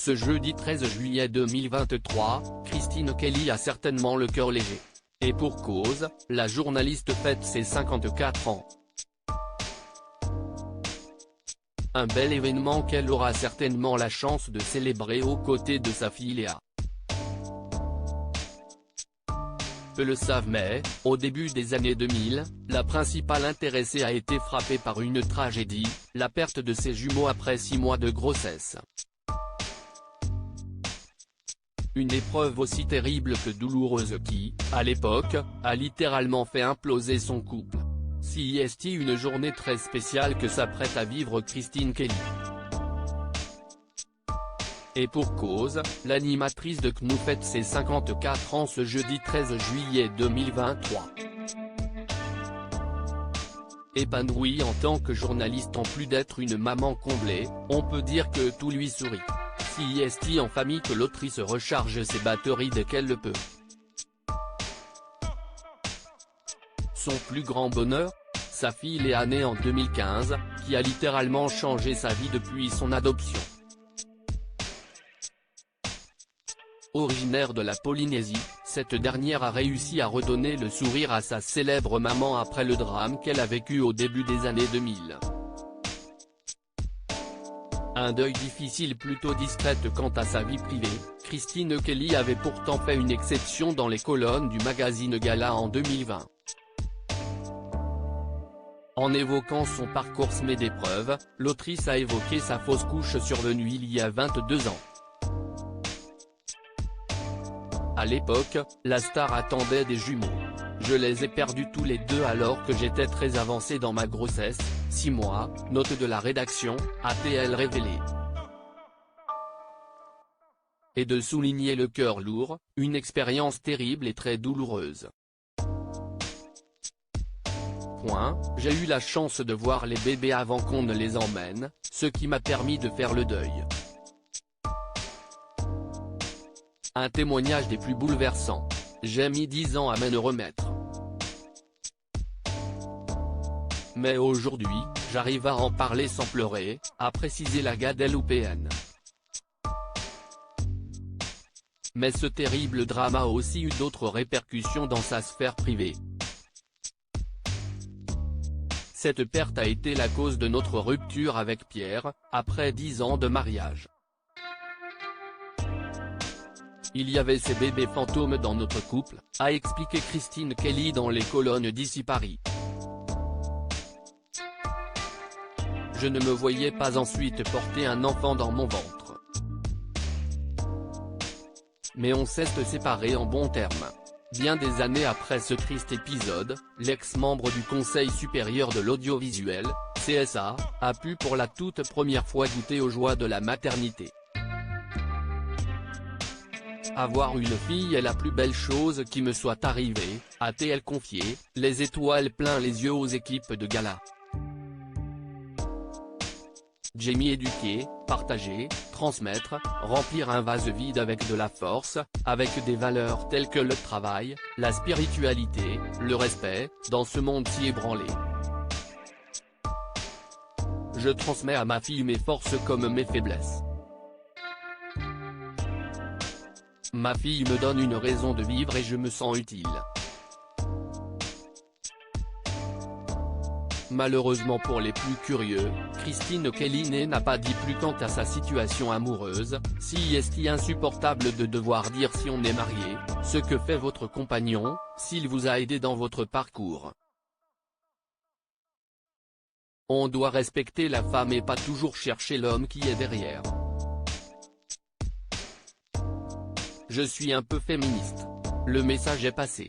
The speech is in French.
Ce jeudi 13 juillet 2023, Christine Kelly a certainement le cœur léger. Et pour cause, la journaliste fête ses 54 ans. Un bel événement qu'elle aura certainement la chance de célébrer aux côtés de sa fille Léa. Peu le savent mais, au début des années 2000, la principale intéressée a été frappée par une tragédie, la perte de ses jumeaux après 6 mois de grossesse. Une épreuve aussi terrible que douloureuse qui, à l'époque, a littéralement fait imploser son couple. C'est une journée très spéciale que s'apprête à vivre Christine Kelly. Et pour cause, l'animatrice de CNOU fête ses 54 ans ce jeudi 13 juillet 2023. Épanouie en tant que journaliste en plus d'être une maman comblée, on peut dire que tout lui sourit. C'est en famille que l'autrice recharge ses batteries dès qu'elle le peut. Son plus grand bonheur ? Sa fille Léa née en 2015, qui a littéralement changé sa vie depuis son adoption. Originaire de la Polynésie, cette dernière a réussi à redonner le sourire à sa célèbre maman après le drame qu'elle a vécu au début des années 2000. Un deuil difficile plutôt discrète quant à sa vie privée, Christine Kelly avait pourtant fait une exception dans les colonnes du magazine Gala en 2020. En évoquant son parcours semé d'épreuves, l'autrice a évoqué sa fausse couche survenue il y a 22 ans. À l'époque, la star attendait des jumeaux. Je les ai perdus tous les deux alors que j'étais très avancée dans ma grossesse, 6 mois, note de la rédaction, a-t-elle révélé. Et de souligner le cœur lourd, une expérience terrible et très douloureuse. J'ai eu la chance de voir les bébés avant qu'on ne les emmène, ce qui m'a permis de faire le deuil. Un témoignage des plus bouleversants. J'ai mis 10 ans à m'en remettre. Mais aujourd'hui, j'arrive à en parler sans pleurer, a précisé la Guadeloupéenne. Mais ce terrible drame a aussi eu d'autres répercussions dans sa sphère privée. Cette perte a été la cause de notre rupture avec Pierre, après 10 ans de mariage. Il y avait ces bébés fantômes dans notre couple, a expliqué Christine Kelly dans les colonnes d'Ici Paris. Je ne me voyais pas ensuite porter un enfant dans mon ventre. Mais on s'est séparés en bons termes. Bien des années après ce triste épisode, l'ex-membre du Conseil supérieur de l'audiovisuel, CSA, a pu pour la toute première fois goûter aux joies de la maternité. Avoir une fille est la plus belle chose qui me soit arrivée, a-t-elle confié, les étoiles plein les yeux aux équipes de Gala. J'aime éduquer, partager, transmettre, remplir un vase vide avec de la force, avec des valeurs telles que le travail, la spiritualité, le respect, dans ce monde si ébranlé. Je transmets à ma fille mes forces comme mes faiblesses. Ma fille me donne une raison de vivre et je me sens utile. Malheureusement pour les plus curieux, Christine Kelly n'a pas dit plus quant à sa situation amoureuse, si est insupportable de devoir dire si on est marié, ce que fait votre compagnon, s'il vous a aidé dans votre parcours. On doit respecter la femme et pas toujours chercher l'homme qui est derrière. Je suis un peu féministe. Le message est passé.